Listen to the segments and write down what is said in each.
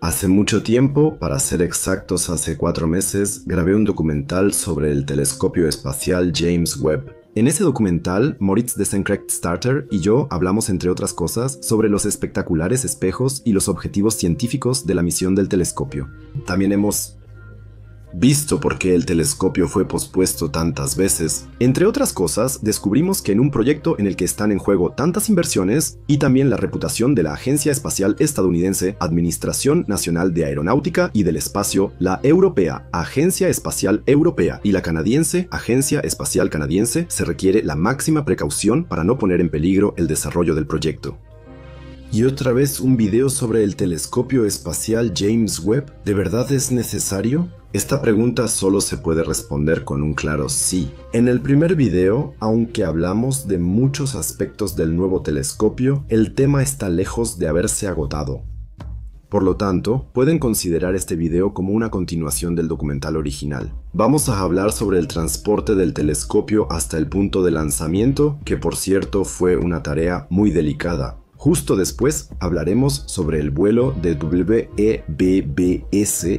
Hace mucho tiempo, para ser exactos hace 4 meses, grabé un documental sobre el telescopio espacial James Webb. En ese documental, Moritz Desenkrecht-Starter y yo hablamos, entre otras cosas, sobre los espectaculares espejos y los objetivos científicos de la misión del telescopio. También hemos visto por qué el telescopio fue pospuesto tantas veces. Entre otras cosas, descubrimos que en un proyecto en el que están en juego tantas inversiones y también la reputación de la Agencia Espacial Estadounidense, Administración Nacional de Aeronáutica y del Espacio, la europea, Agencia Espacial Europea, y la canadiense, Agencia Espacial Canadiense, se requiere la máxima precaución para no poner en peligro el desarrollo del proyecto. Y otra vez un video sobre el telescopio espacial James Webb. ¿De verdad es necesario? Esta pregunta solo se puede responder con un claro sí. En el primer video, aunque hablamos de muchos aspectos del nuevo telescopio, el tema está lejos de haberse agotado. Por lo tanto, pueden considerar este video como una continuación del documental original. Vamos a hablar sobre el transporte del telescopio hasta el punto de lanzamiento, que por cierto fue una tarea muy delicada. Justo después hablaremos sobre el vuelo de WEBBS,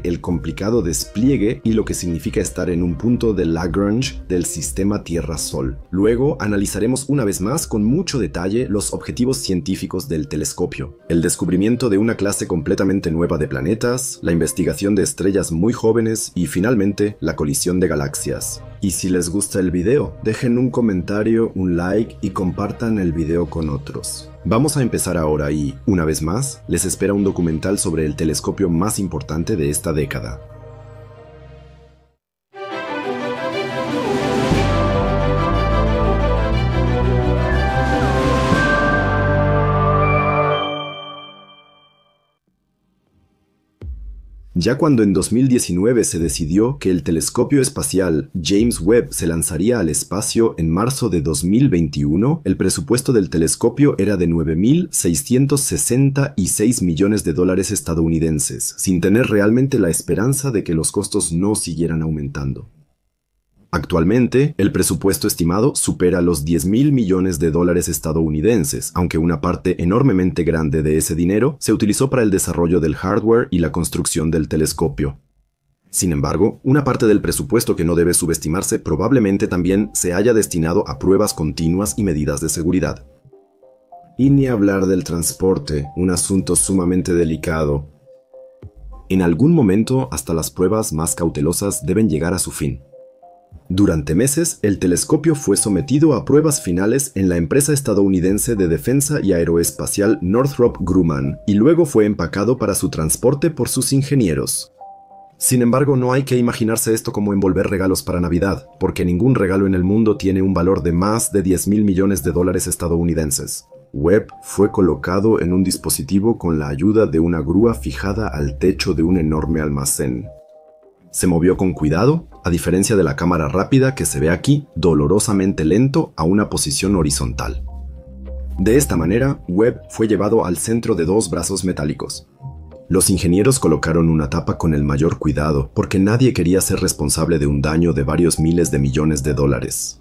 el complicado despliegue y lo que significa estar en un punto de Lagrange del sistema Tierra-Sol. Luego analizaremos una vez más con mucho detalle los objetivos científicos del telescopio, el descubrimiento de una clase completamente nueva de planetas, la investigación de estrellas muy jóvenes y finalmente la colisión de galaxias. Y si les gusta el video, dejen un comentario, un like y compartan el video con otros. Vamos a empezar ahora y, una vez más, les espera un documental sobre el telescopio más importante de esta década. Ya cuando en 2019 se decidió que el telescopio espacial James Webb se lanzaría al espacio en marzo de 2021, el presupuesto del telescopio era de $9.666 millones estadounidenses, sin tener realmente la esperanza de que los costos no siguieran aumentando. Actualmente, el presupuesto estimado supera los $10.000 millones estadounidenses, aunque una parte enormemente grande de ese dinero se utilizó para el desarrollo del hardware y la construcción del telescopio. Sin embargo, una parte del presupuesto que no debe subestimarse probablemente también se haya destinado a pruebas continuas y medidas de seguridad. Y ni hablar del transporte, un asunto sumamente delicado. En algún momento, hasta las pruebas más cautelosas deben llegar a su fin. Durante meses, el telescopio fue sometido a pruebas finales en la empresa estadounidense de defensa y aeroespacial Northrop Grumman, y luego fue empacado para su transporte por sus ingenieros. Sin embargo, no hay que imaginarse esto como envolver regalos para Navidad, porque ningún regalo en el mundo tiene un valor de más de $10.000 millones estadounidenses. Webb fue colocado en un dispositivo con la ayuda de una grúa fijada al techo de un enorme almacén. Se movió con cuidado, a diferencia de la cámara rápida que se ve aquí, dolorosamente lento a una posición horizontal. De esta manera, Webb fue llevado al centro de 2 brazos metálicos. Los ingenieros colocaron una tapa con el mayor cuidado, porque nadie quería ser responsable de un daño de varios miles de millones de dólares.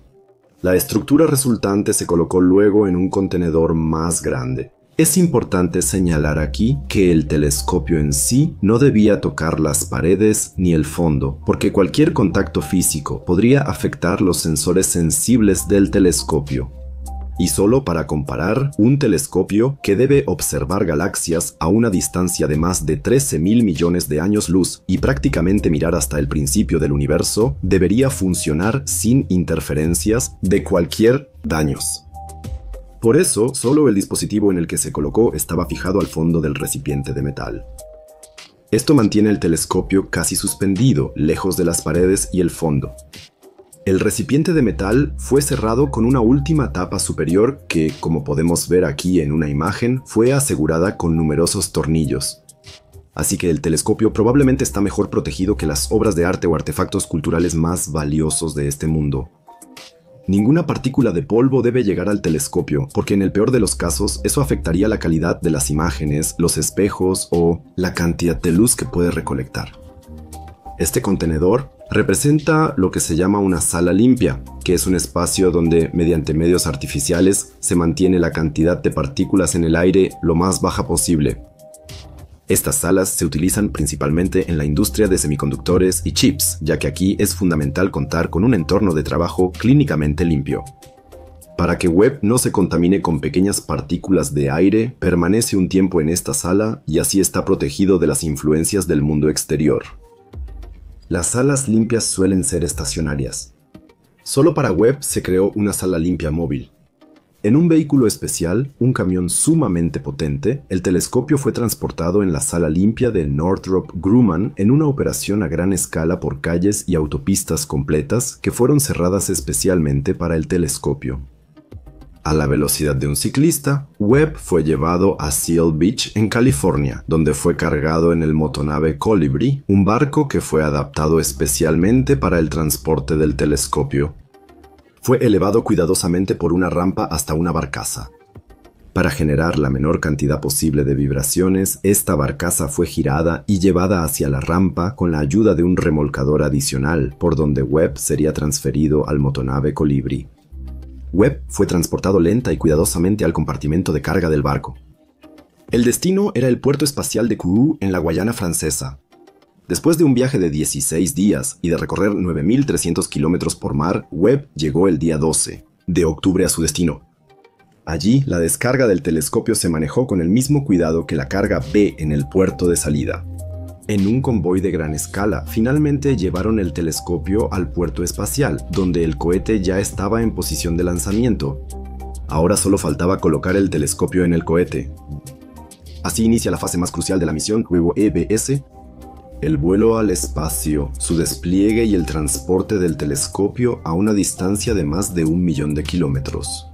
La estructura resultante se colocó luego en un contenedor más grande. Es importante señalar aquí que el telescopio en sí no debía tocar las paredes ni el fondo, porque cualquier contacto físico podría afectar los sensores sensibles del telescopio. Y solo para comparar, un telescopio que debe observar galaxias a una distancia de más de 13.000 millones de años luz y prácticamente mirar hasta el principio del universo, debería funcionar sin interferencias de cualquier daños. Por eso, solo el dispositivo en el que se colocó estaba fijado al fondo del recipiente de metal. Esto mantiene el telescopio casi suspendido, lejos de las paredes y el fondo. El recipiente de metal fue cerrado con una última tapa superior que, como podemos ver aquí en una imagen, fue asegurada con numerosos tornillos. Así que el telescopio probablemente está mejor protegido que las obras de arte o artefactos culturales más valiosos de este mundo. Ninguna partícula de polvo debe llegar al telescopio, porque en el peor de los casos eso afectaría la calidad de las imágenes, los espejos o la cantidad de luz que puede recolectar. Este contenedor representa lo que se llama una sala limpia, que es un espacio donde, mediante medios artificiales, se mantiene la cantidad de partículas en el aire lo más baja posible. Estas salas se utilizan principalmente en la industria de semiconductores y chips, ya que aquí es fundamental contar con un entorno de trabajo clínicamente limpio. Para que Webb no se contamine con pequeñas partículas de aire, permanece un tiempo en esta sala y así está protegido de las influencias del mundo exterior. Las salas limpias suelen ser estacionarias. Solo para Webb se creó una sala limpia móvil. En un vehículo especial, un camión sumamente potente, el telescopio fue transportado en la sala limpia de Northrop Grumman en una operación a gran escala por calles y autopistas completas que fueron cerradas especialmente para el telescopio. A la velocidad de un ciclista, Webb fue llevado a Seal Beach, en California, donde fue cargado en el motonave Colibri, un barco que fue adaptado especialmente para el transporte del telescopio. Fue elevado cuidadosamente por una rampa hasta una barcaza. Para generar la menor cantidad posible de vibraciones, esta barcaza fue girada y llevada hacia la rampa con la ayuda de un remolcador adicional, por donde Webb sería transferido al motonave Colibri. Webb fue transportado lenta y cuidadosamente al compartimento de carga del barco. El destino era el puerto espacial de Kourou en la Guayana Francesa. Después de un viaje de 16 días y de recorrer 9.300 kilómetros por mar, Webb llegó el día 12 de octubre a su destino. Allí, la descarga del telescopio se manejó con el mismo cuidado que la carga B en el puerto de salida. En un convoy de gran escala, finalmente llevaron el telescopio al puerto espacial, donde el cohete ya estaba en posición de lanzamiento. Ahora solo faltaba colocar el telescopio en el cohete. Así inicia la fase más crucial de la misión Crew EBS, el vuelo al espacio, su despliegue y el transporte del telescopio a una distancia de más de 1.000.000 de kilómetros.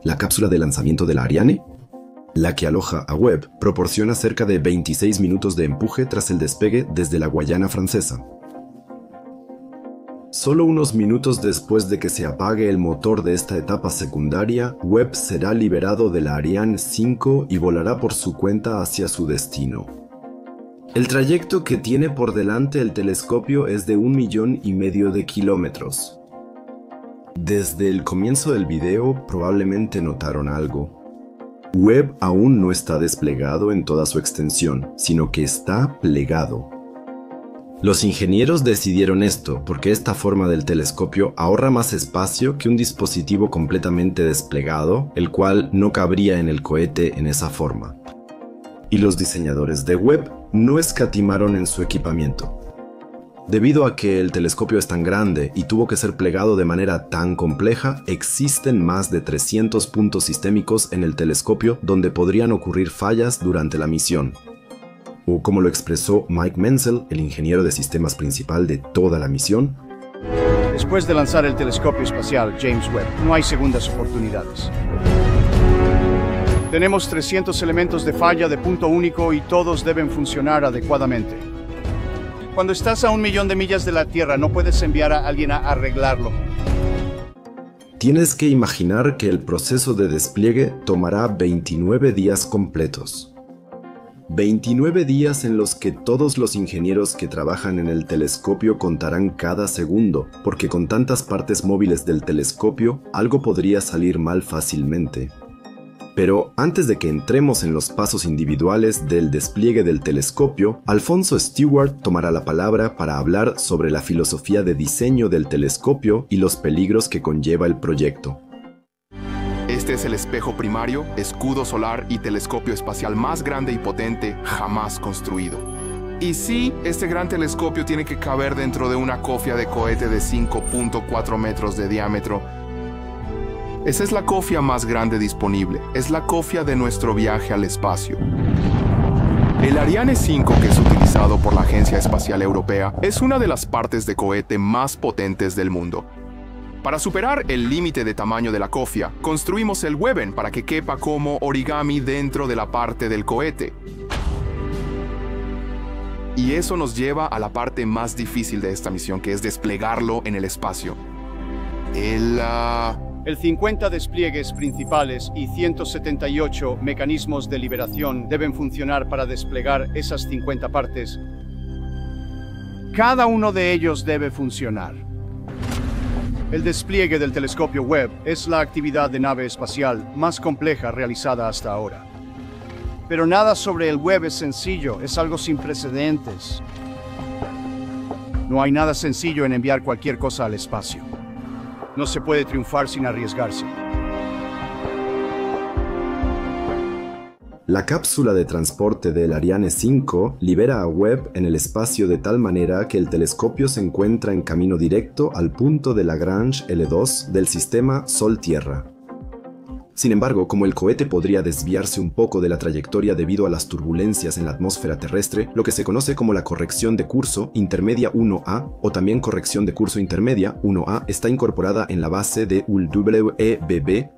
La cápsula de lanzamiento de la Ariane, la que aloja a Webb, proporciona cerca de 26 minutos de empuje tras el despegue desde la Guayana Francesa. Solo unos minutos después de que se apague el motor de esta etapa secundaria, Webb será liberado de la Ariane 5 y volará por su cuenta hacia su destino. El trayecto que tiene por delante el telescopio es de 1,5 millones de kilómetros. Desde el comienzo del video probablemente notaron algo. Webb aún no está desplegado en toda su extensión, sino que está plegado. Los ingenieros decidieron esto porque esta forma del telescopio ahorra más espacio que un dispositivo completamente desplegado, el cual no cabría en el cohete en esa forma. Y los diseñadores de Webb no escatimaron en su equipamiento. Debido a que el telescopio es tan grande y tuvo que ser plegado de manera tan compleja, existen más de 300 puntos sistémicos en el telescopio donde podrían ocurrir fallas durante la misión. O como lo expresó Mike Menzel, el ingeniero de sistemas principal de toda la misión: después de lanzar el telescopio espacial James Webb, no hay segundas oportunidades. Tenemos 300 elementos de falla de punto único y todos deben funcionar adecuadamente. Cuando estás a 1.000.000 de millas de la Tierra, no puedes enviar a alguien a arreglarlo. Tienes que imaginar que el proceso de despliegue tomará 29 días completos. 29 días en los que todos los ingenieros que trabajan en el telescopio contarán cada segundo, porque con tantas partes móviles del telescopio, algo podría salir mal fácilmente. Pero antes de que entremos en los pasos individuales del despliegue del telescopio, Alfonso Stewart tomará la palabra para hablar sobre la filosofía de diseño del telescopio y los peligros que conlleva el proyecto. Este es el espejo primario, escudo solar y telescopio espacial más grande y potente jamás construido. Y sí, este gran telescopio tiene que caber dentro de una cofia de cohete de 5.4 metros de diámetro. Esa es la cofia más grande disponible, es la cofia de nuestro viaje al espacio. El Ariane 5, que es utilizado por la Agencia Espacial Europea, es una de las partes de cohete más potentes del mundo. Para superar el límite de tamaño de la cofia, construimos el Weben para que quepa como origami dentro de la parte del cohete. Y eso nos lleva a la parte más difícil de esta misión, que es desplegarlo en el espacio. El 50 despliegues principales y 178 mecanismos de liberación deben funcionar para desplegar esas 50 partes. Cada uno de ellos debe funcionar. El despliegue del telescopio Webb es la actividad de nave espacial más compleja realizada hasta ahora. Pero nada sobre el Webb es sencillo, es algo sin precedentes. No hay nada sencillo en enviar cualquier cosa al espacio. No se puede triunfar sin arriesgarse. La cápsula de transporte del Ariane 5 libera a Webb en el espacio de tal manera que el telescopio se encuentra en camino directo al punto de Lagrange L2 del sistema Sol-Tierra. Sin embargo, como el cohete podría desviarse un poco de la trayectoria debido a las turbulencias en la atmósfera terrestre, lo que se conoce como la corrección de curso intermedia 1A o también corrección de curso intermedia 1A está incorporada en la base de WEBB.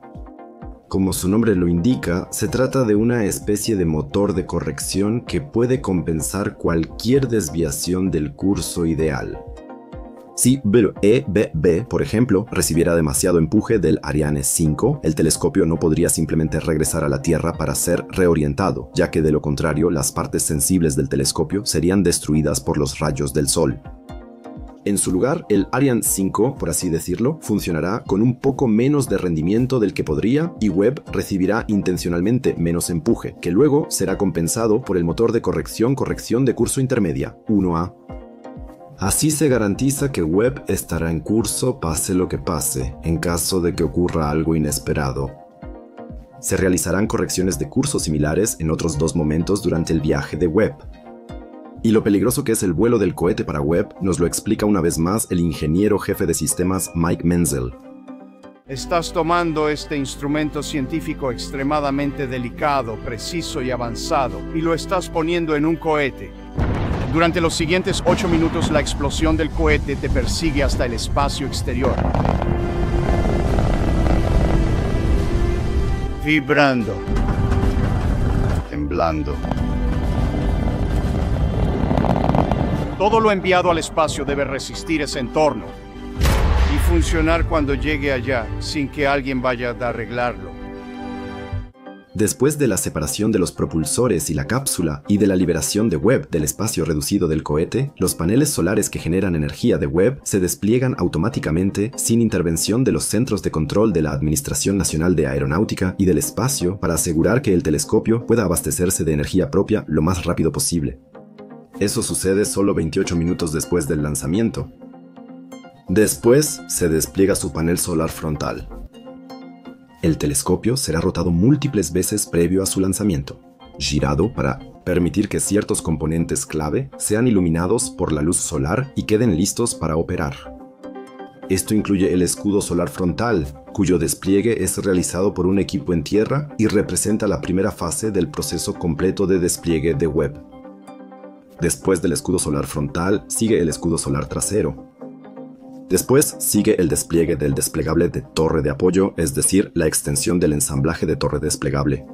Como su nombre lo indica, se trata de una especie de motor de corrección que puede compensar cualquier desviación del curso ideal. Si WEBB, por ejemplo, recibiera demasiado empuje del Ariane 5, el telescopio no podría simplemente regresar a la Tierra para ser reorientado, ya que de lo contrario las partes sensibles del telescopio serían destruidas por los rayos del Sol. En su lugar, el Ariane 5, por así decirlo, funcionará con un poco menos de rendimiento del que podría y Webb recibirá intencionalmente menos empuje, que luego será compensado por el motor de corrección de curso intermedia, 1A. Así se garantiza que Webb estará en curso pase lo que pase, en caso de que ocurra algo inesperado. Se realizarán correcciones de curso similares en otros 2 momentos durante el viaje de Webb. Y lo peligroso que es el vuelo del cohete para Webb nos lo explica una vez más el ingeniero jefe de sistemas Mike Menzel. Estás tomando este instrumento científico extremadamente delicado, preciso y avanzado, y lo estás poniendo en un cohete. Durante los siguientes 8 minutos la explosión del cohete te persigue hasta el espacio exterior. Vibrando. Temblando. Todo lo enviado al espacio debe resistir ese entorno y funcionar cuando llegue allá, sin que alguien vaya a arreglarlo. Después de la separación de los propulsores y la cápsula y de la liberación de Webb del espacio reducido del cohete, los paneles solares que generan energía de Webb se despliegan automáticamente sin intervención de los centros de control de la Administración Nacional de Aeronáutica y del Espacio para asegurar que el telescopio pueda abastecerse de energía propia lo más rápido posible. Eso sucede solo 28 minutos después del lanzamiento. Después se despliega su panel solar frontal. El telescopio será rotado múltiples veces previo a su lanzamiento, girado para permitir que ciertos componentes clave sean iluminados por la luz solar y queden listos para operar. Esto incluye el escudo solar frontal, cuyo despliegue es realizado por un equipo en tierra y representa la primera fase del proceso completo de despliegue de Webb. Después del escudo solar frontal, sigue el escudo solar trasero. Después sigue el despliegue del desplegable de torre de apoyo, es decir, la extensión del ensamblaje de torre desplegable.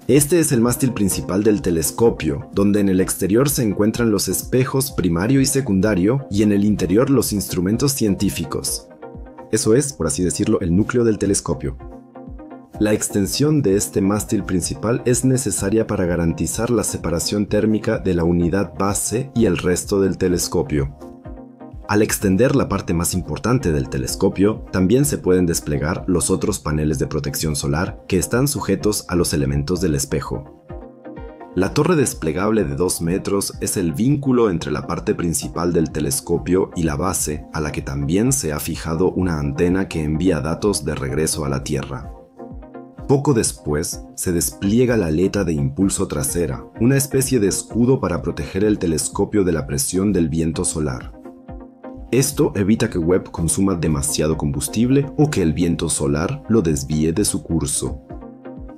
Este es el mástil principal del telescopio, donde en el exterior se encuentran los espejos primario y secundario y en el interior los instrumentos científicos. Eso es, por así decirlo, el núcleo del telescopio. La extensión de este mástil principal es necesaria para garantizar la separación térmica de la unidad base y el resto del telescopio. Al extender la parte más importante del telescopio, también se pueden desplegar los otros paneles de protección solar que están sujetos a los elementos del espejo. La torre desplegable de 2 metros es el vínculo entre la parte principal del telescopio y la base, a la que también se ha fijado una antena que envía datos de regreso a la Tierra. Poco después, se despliega la aleta de impulso trasera, una especie de escudo para proteger el telescopio de la presión del viento solar. Esto evita que Webb consuma demasiado combustible o que el viento solar lo desvíe de su curso.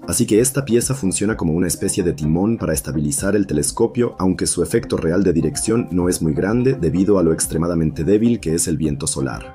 Así que esta pieza funciona como una especie de timón para estabilizar el telescopio, aunque su efecto real de dirección no es muy grande debido a lo extremadamente débil que es el viento solar.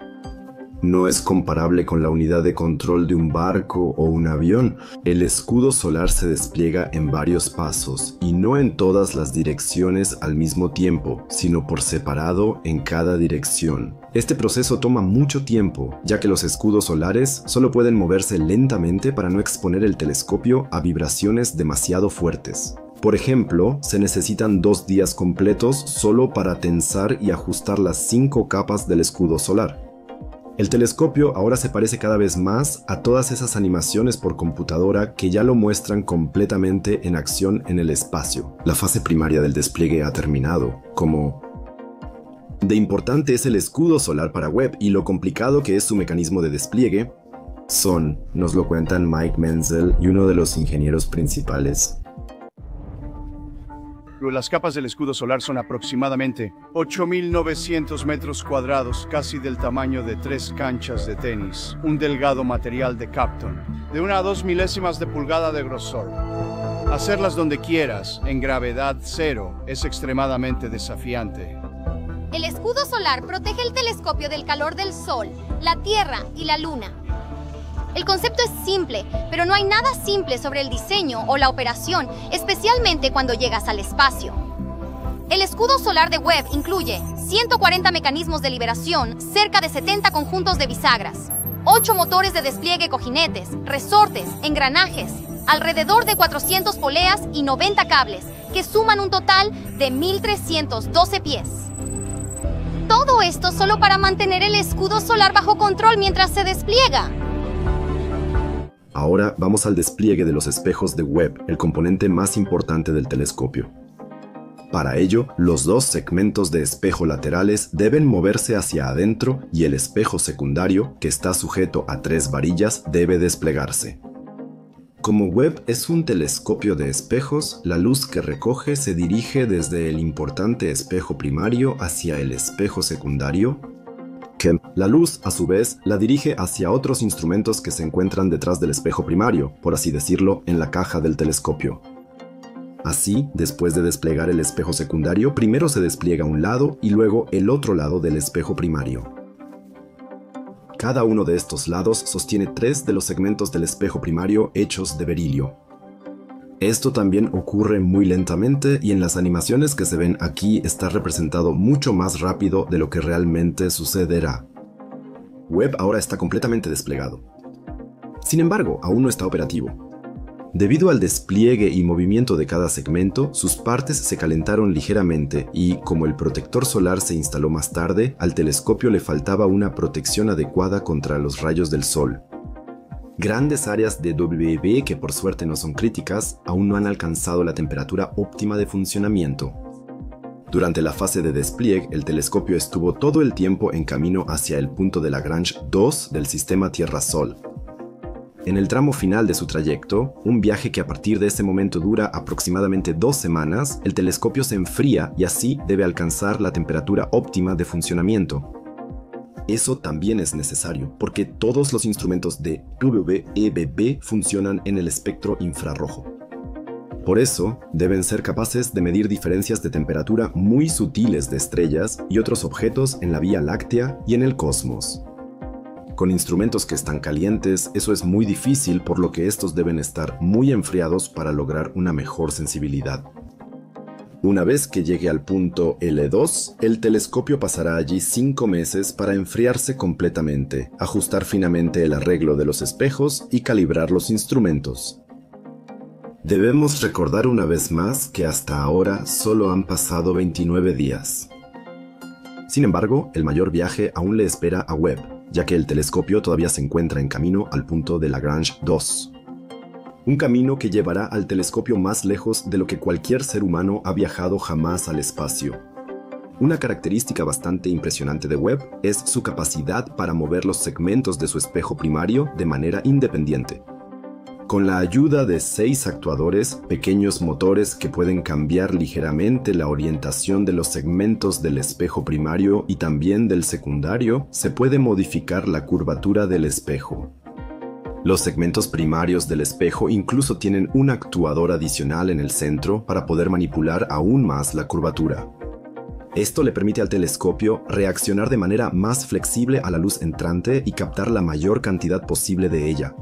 No es comparable con la unidad de control de un barco o un avión. El escudo solar se despliega en varios pasos y no en todas las direcciones al mismo tiempo, sino por separado en cada dirección. Este proceso toma mucho tiempo, ya que los escudos solares solo pueden moverse lentamente para no exponer el telescopio a vibraciones demasiado fuertes. Por ejemplo, se necesitan 2 días completos solo para tensar y ajustar las 5 capas del escudo solar. El telescopio ahora se parece cada vez más a todas esas animaciones por computadora que ya lo muestran completamente en acción en el espacio. La fase primaria del despliegue ha terminado, como... De importante es el escudo solar para Webb y lo complicado que es su mecanismo de despliegue nos lo cuentan Mike Menzel y uno de los ingenieros principales. Las capas del escudo solar son aproximadamente 8.900 metros cuadrados, casi del tamaño de 3 canchas de tenis. Un delgado material de Kapton, de 1 a 2 milésimas de pulgada de grosor. Hacerlas donde quieras, en gravedad cero, es extremadamente desafiante. El escudo solar protege el telescopio del calor del Sol, la Tierra y la Luna. El concepto es simple, pero no hay nada simple sobre el diseño o la operación, especialmente cuando llegas al espacio. El escudo solar de Webb incluye 140 mecanismos de liberación, cerca de 70 conjuntos de bisagras, 8 motores de despliegue cojinetes, resortes, engranajes, alrededor de 400 poleas y 90 cables, que suman un total de 1.312 pies. Todo esto solo para mantener el escudo solar bajo control mientras se despliega. Ahora vamos al despliegue de los espejos de Webb, el componente más importante del telescopio. Para ello, los 2 segmentos de espejo laterales deben moverse hacia adentro y el espejo secundario, que está sujeto a 3 varillas, debe desplegarse. Como Webb es un telescopio de espejos, la luz que recoge se dirige desde el importante espejo primario hacia el espejo secundario, que la luz, a su vez, la dirige hacia otros instrumentos que se encuentran detrás del espejo primario, por así decirlo, en la caja del telescopio. Así, después de desplegar el espejo secundario, primero se despliega un lado y luego el otro lado del espejo primario. Cada uno de estos lados sostiene 3 de los segmentos del espejo primario hechos de berilio. Esto también ocurre muy lentamente y en las animaciones que se ven aquí está representado mucho más rápido de lo que realmente sucederá. Webb ahora está completamente desplegado. Sin embargo, aún no está operativo. Debido al despliegue y movimiento de cada segmento, sus partes se calentaron ligeramente y, como el protector solar se instaló más tarde, al telescopio le faltaba una protección adecuada contra los rayos del sol. Grandes áreas de WB, que por suerte no son críticas, aún no han alcanzado la temperatura óptima de funcionamiento. Durante la fase de despliegue, el telescopio estuvo todo el tiempo en camino hacia el punto de Lagrange 2 del sistema Tierra-Sol. En el tramo final de su trayecto, un viaje que a partir de ese momento dura aproximadamente 2 semanas, el telescopio se enfría y así debe alcanzar la temperatura óptima de funcionamiento. Eso también es necesario, porque todos los instrumentos de WEBB funcionan en el espectro infrarrojo. Por eso, deben ser capaces de medir diferencias de temperatura muy sutiles de estrellas y otros objetos en la Vía Láctea y en el cosmos. Con instrumentos que están calientes, eso es muy difícil, por lo que estos deben estar muy enfriados para lograr una mejor sensibilidad. Una vez que llegue al punto L2, el telescopio pasará allí 5 meses para enfriarse completamente, ajustar finamente el arreglo de los espejos y calibrar los instrumentos. Debemos recordar una vez más que hasta ahora solo han pasado 29 días. Sin embargo, el mayor viaje aún le espera a Webb, ya que el telescopio todavía se encuentra en camino al punto de Lagrange 2. Un camino que llevará al telescopio más lejos de lo que cualquier ser humano ha viajado jamás al espacio. Una característica bastante impresionante de Webb es su capacidad para mover los segmentos de su espejo primario de manera independiente. Con la ayuda de 6 actuadores, pequeños motores que pueden cambiar ligeramente la orientación de los segmentos del espejo primario y también del secundario, se puede modificar la curvatura del espejo. Los segmentos primarios del espejo incluso tienen un actuador adicional en el centro para poder manipular aún más la curvatura. Esto le permite al telescopio reaccionar de manera más flexible a la luz entrante y captar la mayor cantidad posible de ella.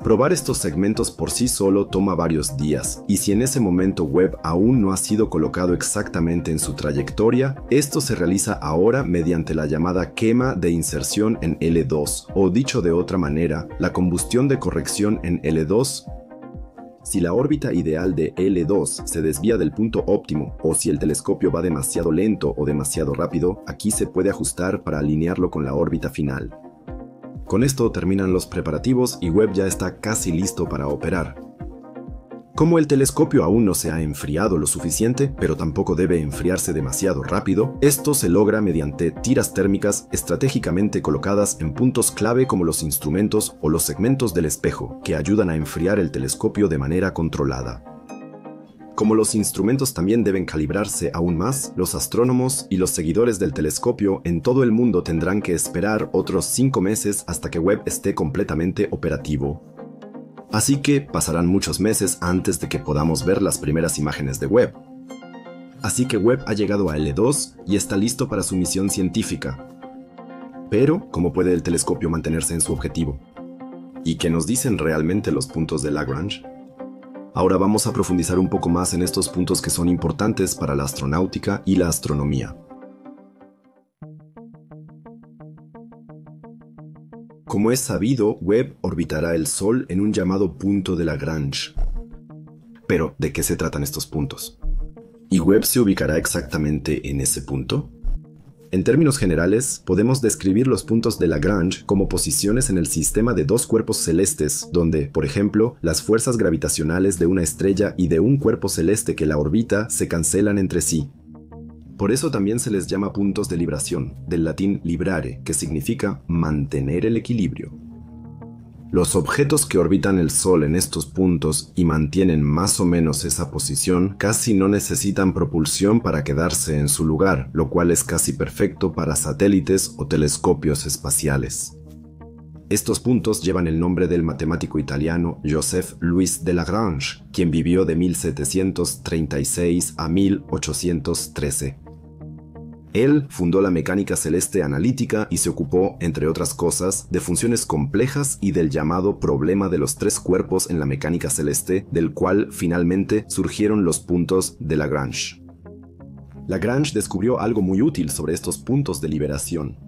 Probar estos segmentos por sí solo toma varios días, y si en ese momento Webb aún no ha sido colocado exactamente en su trayectoria, esto se realiza ahora mediante la llamada quema de inserción en L2, o dicho de otra manera, la combustión de corrección en L2. Si la órbita ideal de L2 se desvía del punto óptimo o si el telescopio va demasiado lento o demasiado rápido, aquí se puede ajustar para alinearlo con la órbita final. Con esto terminan los preparativos y Webb ya está casi listo para operar. Como el telescopio aún no se ha enfriado lo suficiente, pero tampoco debe enfriarse demasiado rápido, esto se logra mediante tiras térmicas estratégicamente colocadas en puntos clave como los instrumentos o los segmentos del espejo, que ayudan a enfriar el telescopio de manera controlada. Como los instrumentos también deben calibrarse aún más, los astrónomos y los seguidores del telescopio en todo el mundo tendrán que esperar otros 5 meses hasta que Webb esté completamente operativo. Así que pasarán muchos meses antes de que podamos ver las primeras imágenes de Webb. Así que Webb ha llegado a L2 y está listo para su misión científica. Pero, ¿cómo puede el telescopio mantenerse en su objetivo? ¿Y qué nos dicen realmente los puntos de Lagrange? Ahora vamos a profundizar un poco más en estos puntos que son importantes para la astronáutica y la astronomía. Como es sabido, Webb orbitará el Sol en un llamado punto de Lagrange. Pero, ¿de qué se tratan estos puntos? ¿Y Webb se ubicará exactamente en ese punto? En términos generales, podemos describir los puntos de Lagrange como posiciones en el sistema de dos cuerpos celestes, donde, por ejemplo, las fuerzas gravitacionales de una estrella y de un cuerpo celeste que la orbita se cancelan entre sí. Por eso también se les llama puntos de libración, del latín librare, que significa mantener el equilibrio. Los objetos que orbitan el Sol en estos puntos y mantienen más o menos esa posición casi no necesitan propulsión para quedarse en su lugar, lo cual es casi perfecto para satélites o telescopios espaciales. Estos puntos llevan el nombre del matemático italiano Joseph Louis de Lagrange, quien vivió de 1736 a 1813. Él fundó la mecánica celeste analítica y se ocupó, entre otras cosas, de funciones complejas y del llamado problema de los tres cuerpos en la mecánica celeste, del cual finalmente surgieron los puntos de Lagrange. Lagrange descubrió algo muy útil sobre estos puntos de liberación.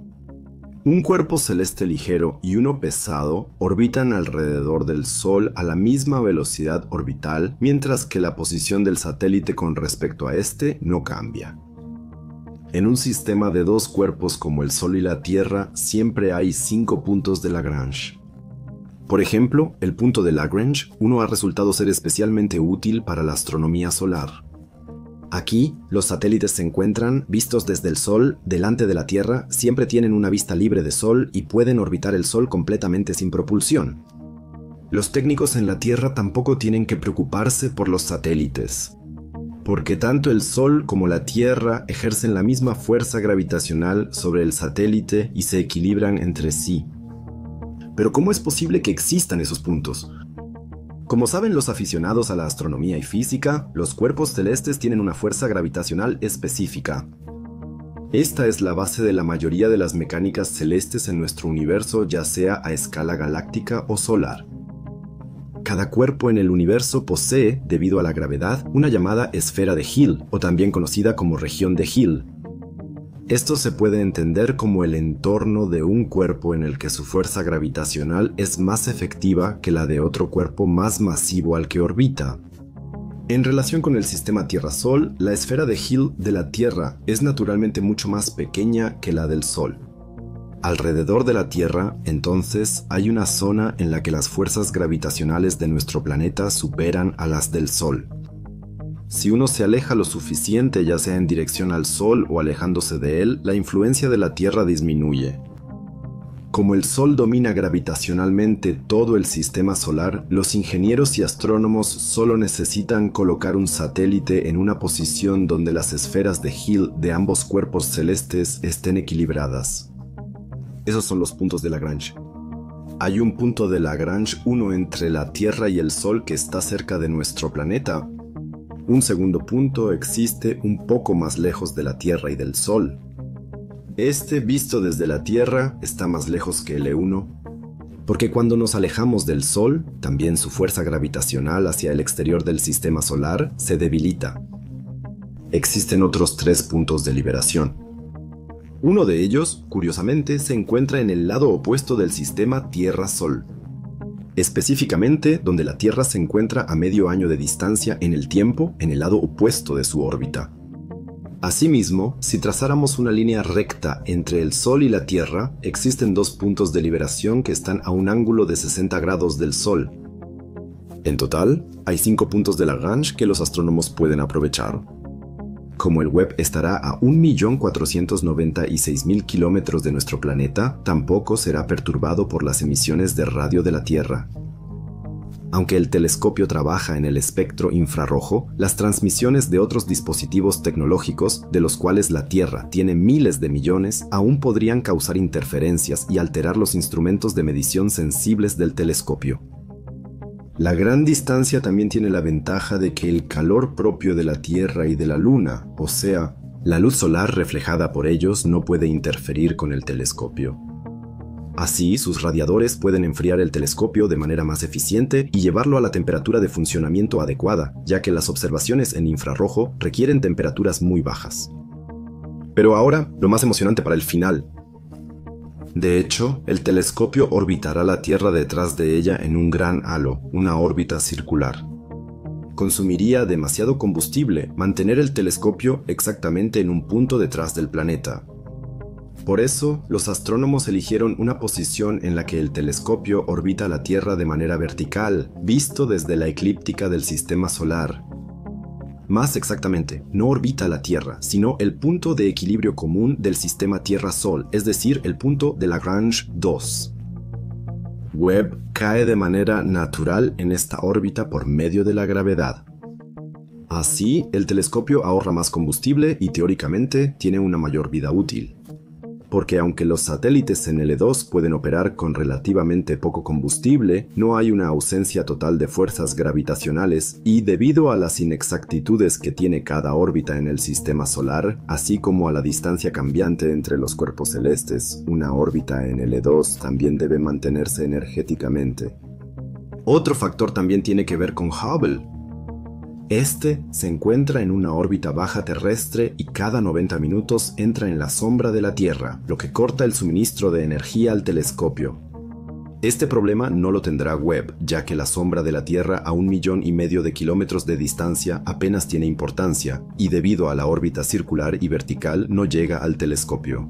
Un cuerpo celeste ligero y uno pesado orbitan alrededor del Sol a la misma velocidad orbital, mientras que la posición del satélite con respecto a este no cambia. En un sistema de dos cuerpos como el Sol y la Tierra, siempre hay 5 puntos de Lagrange. Por ejemplo, el punto de Lagrange 1 ha resultado ser especialmente útil para la astronomía solar. Aquí, los satélites se encuentran, vistos desde el Sol, delante de la Tierra, siempre tienen una vista libre de Sol y pueden orbitar el Sol completamente sin propulsión. Los técnicos en la Tierra tampoco tienen que preocuparse por los satélites, porque tanto el Sol como la Tierra ejercen la misma fuerza gravitacional sobre el satélite y se equilibran entre sí. Pero ¿cómo es posible que existan esos puntos? Como saben los aficionados a la astronomía y física, los cuerpos celestes tienen una fuerza gravitacional específica. Esta es la base de la mayoría de las mecánicas celestes en nuestro universo, ya sea a escala galáctica o solar. Cada cuerpo en el universo posee, debido a la gravedad, una llamada esfera de Hill, o también conocida como región de Hill. Esto se puede entender como el entorno de un cuerpo en el que su fuerza gravitacional es más efectiva que la de otro cuerpo más masivo al que orbita. En relación con el sistema Tierra-Sol, la esfera de Hill de la Tierra es naturalmente mucho más pequeña que la del Sol. Alrededor de la Tierra, entonces, hay una zona en la que las fuerzas gravitacionales de nuestro planeta superan a las del Sol. Si uno se aleja lo suficiente, ya sea en dirección al Sol o alejándose de él, la influencia de la Tierra disminuye. Como el Sol domina gravitacionalmente todo el sistema solar, los ingenieros y astrónomos solo necesitan colocar un satélite en una posición donde las esferas de Hill de ambos cuerpos celestes estén equilibradas. Esos son los puntos de Lagrange. Hay un punto de Lagrange 1 entre la Tierra y el Sol que está cerca de nuestro planeta. Un segundo punto existe un poco más lejos de la Tierra y del Sol. Este, visto desde la Tierra, está más lejos que el E1, porque cuando nos alejamos del Sol, también su fuerza gravitacional hacia el exterior del sistema solar se debilita. Existen otros 3 puntos de liberación. Uno de ellos, curiosamente, se encuentra en el lado opuesto del sistema Tierra-Sol. específicamente donde la Tierra se encuentra a medio año de distancia en el tiempo en el lado opuesto de su órbita. Asimismo, si trazáramos una línea recta entre el Sol y la Tierra, existen dos puntos de liberación que están a un ángulo de 60 grados del Sol. En total, hay 5 puntos de Lagrange que los astrónomos pueden aprovechar. Como el Webb estará a 1.496.000 kilómetros de nuestro planeta, tampoco será perturbado por las emisiones de radio de la Tierra. Aunque el telescopio trabaja en el espectro infrarrojo, las transmisiones de otros dispositivos tecnológicos, de los cuales la Tierra tiene miles de millones, aún podrían causar interferencias y alterar los instrumentos de medición sensibles del telescopio. La gran distancia también tiene la ventaja de que el calor propio de la Tierra y de la Luna, o sea, la luz solar reflejada por ellos, no puede interferir con el telescopio. Así, sus radiadores pueden enfriar el telescopio de manera más eficiente y llevarlo a la temperatura de funcionamiento adecuada, ya que las observaciones en infrarrojo requieren temperaturas muy bajas. Pero ahora, lo más emocionante para el final. De hecho, el telescopio orbitará la Tierra detrás de ella en un gran halo, una órbita circular. Consumiría demasiado combustible mantener el telescopio exactamente en un punto detrás del planeta. Por eso, los astrónomos eligieron una posición en la que el telescopio orbita la Tierra de manera vertical, visto desde la eclíptica del sistema solar. Más exactamente, no orbita la Tierra, sino el punto de equilibrio común del sistema Tierra-Sol, es decir, el punto de Lagrange 2. Webb cae de manera natural en esta órbita por medio de la gravedad. Así, el telescopio ahorra más combustible y teóricamente tiene una mayor vida útil. Porque aunque los satélites en L2 pueden operar con relativamente poco combustible, no hay una ausencia total de fuerzas gravitacionales y debido a las inexactitudes que tiene cada órbita en el sistema solar, así como a la distancia cambiante entre los cuerpos celestes, una órbita en L2 también debe mantenerse energéticamente. Otro factor también tiene que ver con Hubble. Este se encuentra en una órbita baja terrestre y cada 90 minutos entra en la sombra de la Tierra, lo que corta el suministro de energía al telescopio. Este problema no lo tendrá Webb, ya que la sombra de la Tierra a 1,5 millones de kilómetros de distancia apenas tiene importancia, y debido a la órbita circular y vertical no llega al telescopio.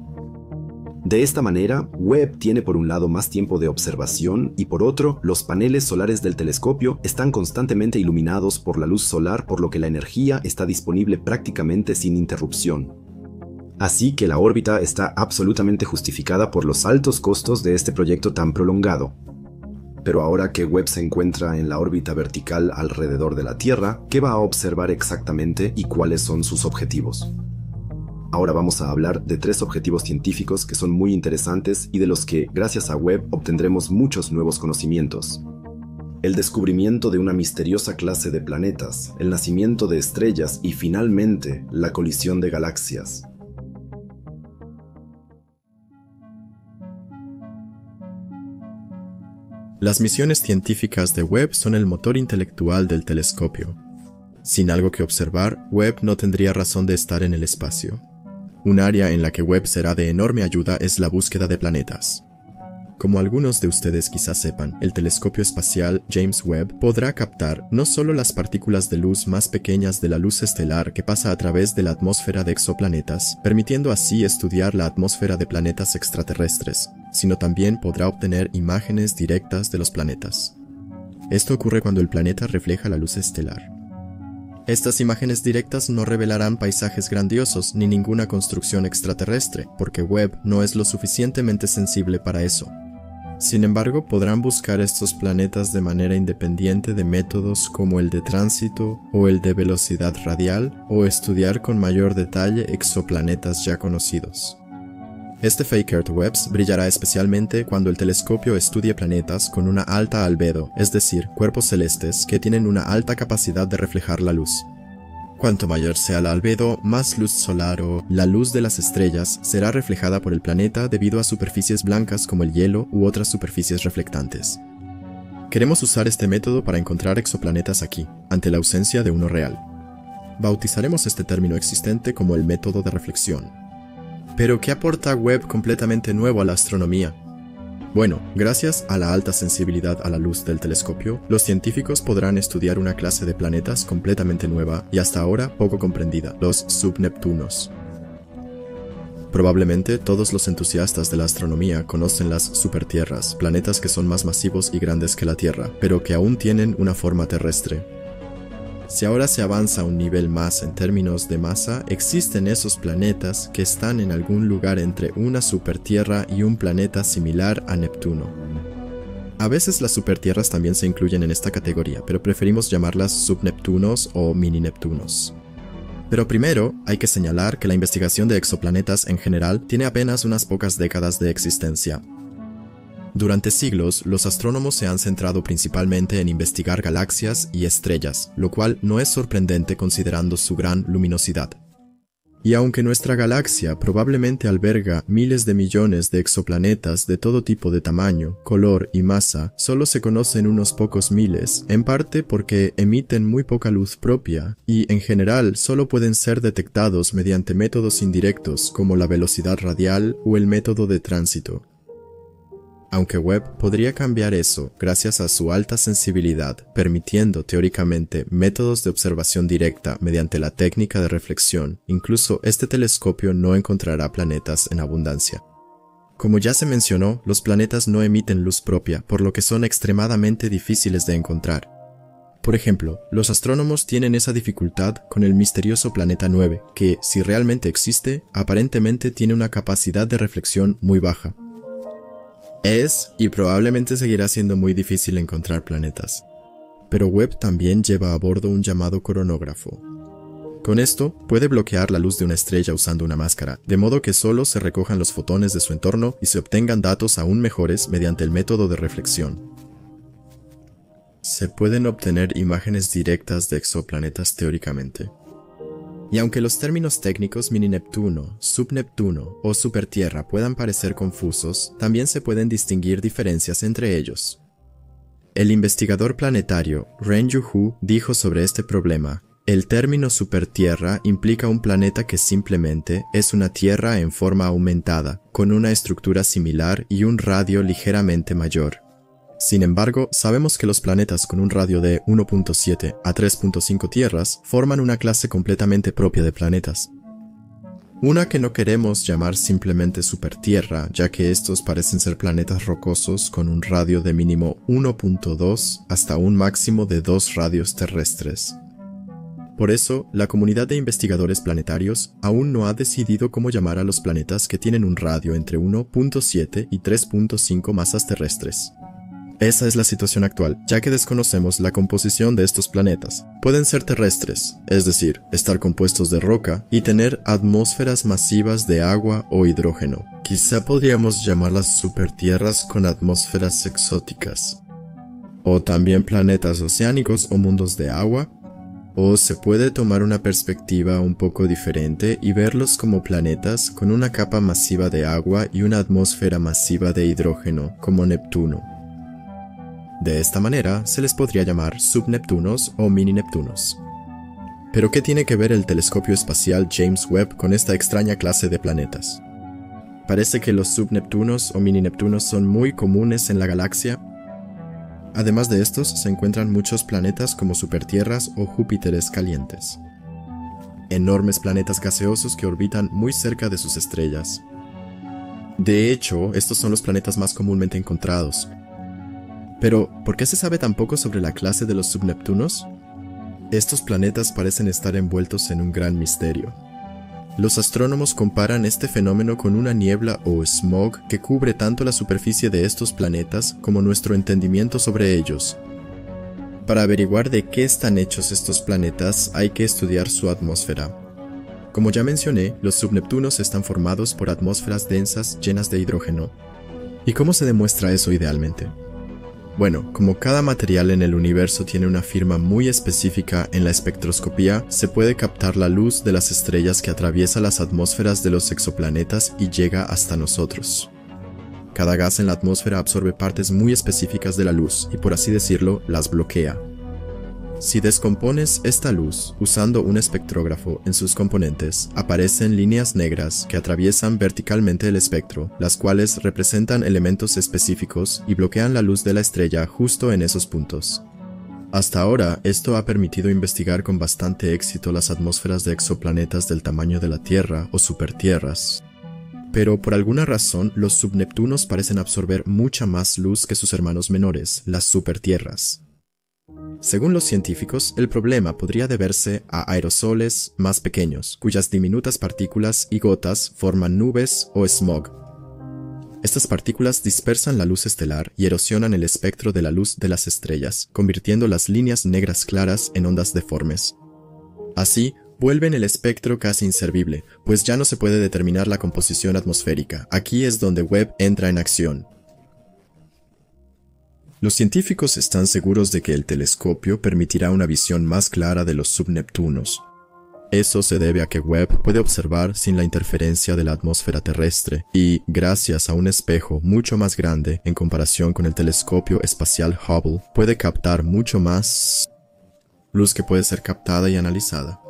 De esta manera, Webb tiene por un lado más tiempo de observación y por otro, los paneles solares del telescopio están constantemente iluminados por la luz solar, por lo que la energía está disponible prácticamente sin interrupción. Así que la órbita está absolutamente justificada por los altos costos de este proyecto tan prolongado. Pero ahora que Webb se encuentra en la órbita vertical alrededor de la Tierra, ¿qué va a observar exactamente y cuáles son sus objetivos? Ahora vamos a hablar de 3 objetivos científicos que son muy interesantes y de los que, gracias a Webb, obtendremos muchos nuevos conocimientos. El descubrimiento de una misteriosa clase de planetas, el nacimiento de estrellas y, finalmente, la colisión de galaxias. Las misiones científicas de Webb son el motor intelectual del telescopio. Sin algo que observar, Webb no tendría razón de estar en el espacio. Un área en la que Webb será de enorme ayuda es la búsqueda de planetas. Como algunos de ustedes quizás sepan, el telescopio espacial James Webb podrá captar no solo las partículas de luz más pequeñas de la luz estelar que pasa a través de la atmósfera de exoplanetas, permitiendo así estudiar la atmósfera de planetas extraterrestres, sino también podrá obtener imágenes directas de los planetas. Esto ocurre cuando el planeta refleja la luz estelar. Estas imágenes directas no revelarán paisajes grandiosos ni ninguna construcción extraterrestre, porque Webb no es lo suficientemente sensible para eso. Sin embargo, podrán buscar estos planetas de manera independiente de métodos como el de tránsito o el de velocidad radial, o estudiar con mayor detalle exoplanetas ya conocidos. Este Fake-Earth Webbs brillará especialmente cuando el telescopio estudie planetas con una alta albedo, es decir, cuerpos celestes que tienen una alta capacidad de reflejar la luz. Cuanto mayor sea la albedo, más luz solar o la luz de las estrellas será reflejada por el planeta debido a superficies blancas como el hielo u otras superficies reflectantes. Queremos usar este método para encontrar exoplanetas aquí, ante la ausencia de uno real. Bautizaremos este término existente como el método de reflexión. Pero, ¿qué aporta Webb completamente nuevo a la astronomía? Bueno, gracias a la alta sensibilidad a la luz del telescopio, los científicos podrán estudiar una clase de planetas completamente nueva y hasta ahora poco comprendida, los subneptunos. Probablemente todos los entusiastas de la astronomía conocen las supertierras, planetas que son más masivos y grandes que la Tierra, pero que aún tienen una forma terrestre. Si ahora se avanza a un nivel más en términos de masa, existen esos planetas que están en algún lugar entre una supertierra y un planeta similar a Neptuno. A veces las supertierras también se incluyen en esta categoría, pero preferimos llamarlas subneptunos o mini-neptunos. Pero primero, hay que señalar que la investigación de exoplanetas en general tiene apenas unas pocas décadas de existencia. Durante siglos, los astrónomos se han centrado principalmente en investigar galaxias y estrellas, lo cual no es sorprendente considerando su gran luminosidad. Y aunque nuestra galaxia probablemente alberga miles de millones de exoplanetas de todo tipo de tamaño, color y masa, solo se conocen unos pocos miles, en parte porque emiten muy poca luz propia, y en general solo pueden ser detectados mediante métodos indirectos como la velocidad radial o el método de tránsito. Aunque Webb podría cambiar eso gracias a su alta sensibilidad, permitiendo teóricamente métodos de observación directa mediante la técnica de reflexión, incluso este telescopio no encontrará planetas en abundancia. Como ya se mencionó, los planetas no emiten luz propia, por lo que son extremadamente difíciles de encontrar. Por ejemplo, los astrónomos tienen esa dificultad con el misterioso planeta 9, que, si realmente existe, aparentemente tiene una capacidad de reflexión muy baja. Es, y probablemente seguirá siendo muy difícil encontrar planetas. Pero Webb también lleva a bordo un llamado coronógrafo. Con esto, puede bloquear la luz de una estrella usando una máscara, de modo que solo se recojan los fotones de su entorno y se obtengan datos aún mejores mediante el método de reflexión. Se pueden obtener imágenes directas de exoplanetas teóricamente. Y aunque los términos técnicos mini-Neptuno, subneptuno o supertierra puedan parecer confusos, también se pueden distinguir diferencias entre ellos. El investigador planetario Ren-Yu Hu dijo sobre este problema: el término supertierra implica un planeta que simplemente es una tierra en forma aumentada, con una estructura similar y un radio ligeramente mayor. Sin embargo, sabemos que los planetas con un radio de 1.7 a 3.5 tierras forman una clase completamente propia de planetas. Una que no queremos llamar simplemente supertierra, ya que estos parecen ser planetas rocosos con un radio de mínimo 1.2 hasta un máximo de 2 radios terrestres. Por eso, la comunidad de investigadores planetarios aún no ha decidido cómo llamar a los planetas que tienen un radio entre 1.7 y 3.5 masas terrestres. Esa es la situación actual, ya que desconocemos la composición de estos planetas. Pueden ser terrestres, es decir, estar compuestos de roca y tener atmósferas masivas de agua o hidrógeno. Quizá podríamos llamarlas supertierras con atmósferas exóticas. O también planetas oceánicos o mundos de agua. O se puede tomar una perspectiva un poco diferente y verlos como planetas con una capa masiva de agua y una atmósfera masiva de hidrógeno, como Neptuno. De esta manera, se les podría llamar subneptunos o mini-neptunos. ¿Pero qué tiene que ver el telescopio espacial James Webb con esta extraña clase de planetas? Parece que los subneptunos o mini-neptunos son muy comunes en la galaxia. Además de estos, se encuentran muchos planetas como supertierras o Júpiteres calientes. Enormes planetas gaseosos que orbitan muy cerca de sus estrellas. De hecho, estos son los planetas más comúnmente encontrados. Pero, ¿por qué se sabe tan poco sobre la clase de los subneptunos? Estos planetas parecen estar envueltos en un gran misterio. Los astrónomos comparan este fenómeno con una niebla o smog que cubre tanto la superficie de estos planetas como nuestro entendimiento sobre ellos. Para averiguar de qué están hechos estos planetas, hay que estudiar su atmósfera. Como ya mencioné, los subneptunos están formados por atmósferas densas llenas de hidrógeno. ¿Y cómo se demuestra eso idealmente? Bueno, como cada material en el universo tiene una firma muy específica en la espectroscopía, se puede captar la luz de las estrellas que atraviesa las atmósferas de los exoplanetas y llega hasta nosotros. Cada gas en la atmósfera absorbe partes muy específicas de la luz y, por así decirlo, las bloquea. Si descompones esta luz usando un espectrógrafo en sus componentes, aparecen líneas negras que atraviesan verticalmente el espectro, las cuales representan elementos específicos y bloquean la luz de la estrella justo en esos puntos. Hasta ahora, esto ha permitido investigar con bastante éxito las atmósferas de exoplanetas del tamaño de la Tierra o supertierras. Pero por alguna razón, los subneptunos parecen absorber mucha más luz que sus hermanos menores, las supertierras. Según los científicos, el problema podría deberse a aerosoles más pequeños, cuyas diminutas partículas y gotas forman nubes o smog. Estas partículas dispersan la luz estelar y erosionan el espectro de la luz de las estrellas, convirtiendo las líneas negras claras en ondas deformes. Así, vuelven el espectro casi inservible, pues ya no se puede determinar la composición atmosférica. Aquí es donde Webb entra en acción. Los científicos están seguros de que el telescopio permitirá una visión más clara de los subneptunos. Eso se debe a que Webb puede observar sin la interferencia de la atmósfera terrestre y, gracias a un espejo mucho más grande en comparación con el telescopio espacial Hubble, puede captar mucho más luz que puede ser captada y analizada.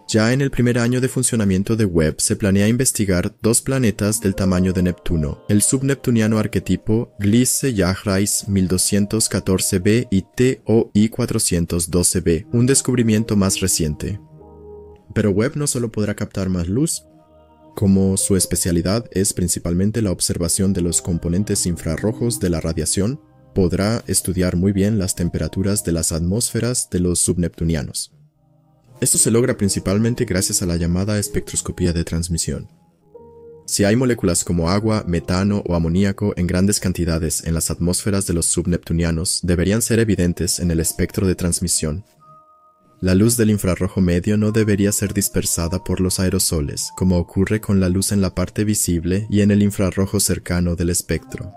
Ya en el primer año de funcionamiento de Webb se planea investigar 2 planetas del tamaño de Neptuno, el subneptuniano arquetipo Gliese-Yahrais 1214b y TOI 412b, un descubrimiento más reciente. Pero Webb no solo podrá captar más luz, como su especialidad es principalmente la observación de los componentes infrarrojos de la radiación, podrá estudiar muy bien las temperaturas de las atmósferas de los subneptunianos. Esto se logra principalmente gracias a la llamada espectroscopía de transmisión. Si hay moléculas como agua, metano o amoníaco en grandes cantidades en las atmósferas de los subneptunianos, deberían ser evidentes en el espectro de transmisión. La luz del infrarrojo medio no debería ser dispersada por los aerosoles, como ocurre con la luz en la parte visible y en el infrarrojo cercano del espectro.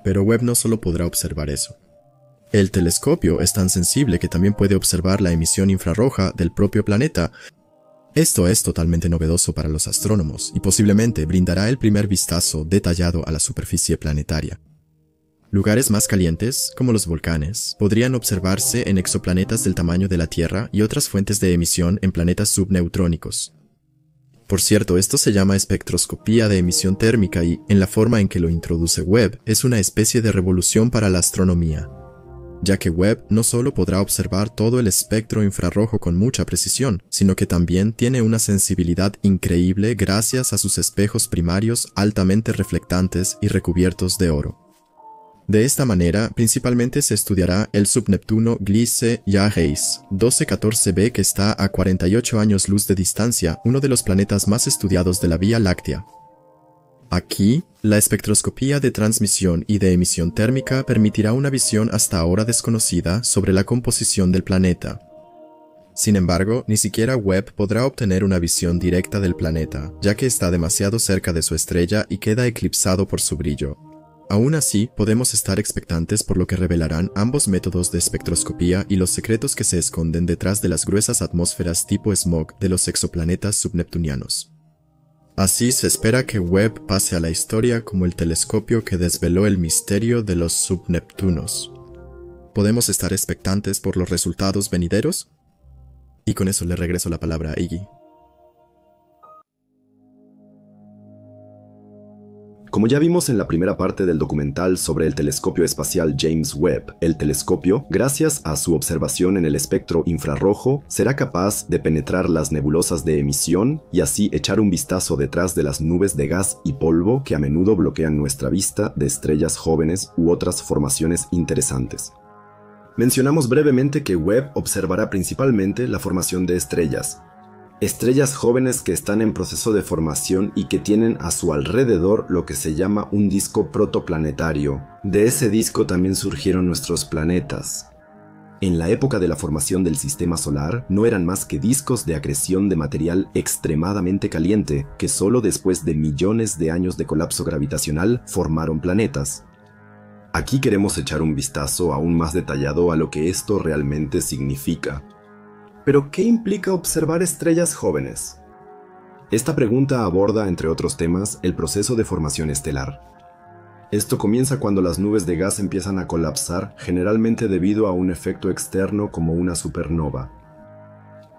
Pero Webb no solo podrá observar eso. El telescopio es tan sensible que también puede observar la emisión infrarroja del propio planeta. Esto es totalmente novedoso para los astrónomos y posiblemente brindará el primer vistazo detallado a la superficie planetaria. Lugares más calientes, como los volcanes, podrían observarse en exoplanetas del tamaño de la Tierra y otras fuentes de emisión en planetas subneutrónicos. Por cierto, esto se llama espectroscopía de emisión térmica y, en la forma en que lo introduce Webb, es una especie de revolución para la astronomía, ya que Webb no solo podrá observar todo el espectro infrarrojo con mucha precisión, sino que también tiene una sensibilidad increíble gracias a sus espejos primarios altamente reflectantes y recubiertos de oro. De esta manera, principalmente se estudiará el subneptuno Gliese-Yahrais 1214b que está a 48 años luz de distancia, uno de los planetas más estudiados de la Vía Láctea. Aquí, la espectroscopía de transmisión y de emisión térmica permitirá una visión hasta ahora desconocida sobre la composición del planeta. Sin embargo, ni siquiera Webb podrá obtener una visión directa del planeta, ya que está demasiado cerca de su estrella y queda eclipsado por su brillo. Aún así, podemos estar expectantes por lo que revelarán ambos métodos de espectroscopía y los secretos que se esconden detrás de las gruesas atmósferas tipo smog de los exoplanetas subneptunianos. Así se espera que Webb pase a la historia como el telescopio que desveló el misterio de los subneptunos. ¿Podemos estar expectantes por los resultados venideros? Y con eso le regreso la palabra a Iggy. Como ya vimos en la primera parte del documental sobre el telescopio espacial James Webb, el telescopio, gracias a su observación en el espectro infrarrojo, será capaz de penetrar las nebulosas de emisión y así echar un vistazo detrás de las nubes de gas y polvo que a menudo bloquean nuestra vista de estrellas jóvenes u otras formaciones interesantes. Mencionamos brevemente que Webb observará principalmente la formación de estrellas jóvenes que están en proceso de formación y que tienen a su alrededor lo que se llama un disco protoplanetario. De ese disco también surgieron nuestros planetas. En la época de la formación del sistema solar, no eran más que discos de acreción de material extremadamente caliente, que solo después de millones de años de colapso gravitacional formaron planetas. Aquí queremos echar un vistazo aún más detallado a lo que esto realmente significa. ¿Pero qué implica observar estrellas jóvenes? Esta pregunta aborda, entre otros temas, el proceso de formación estelar. Esto comienza cuando las nubes de gas empiezan a colapsar, generalmente debido a un efecto externo como una supernova.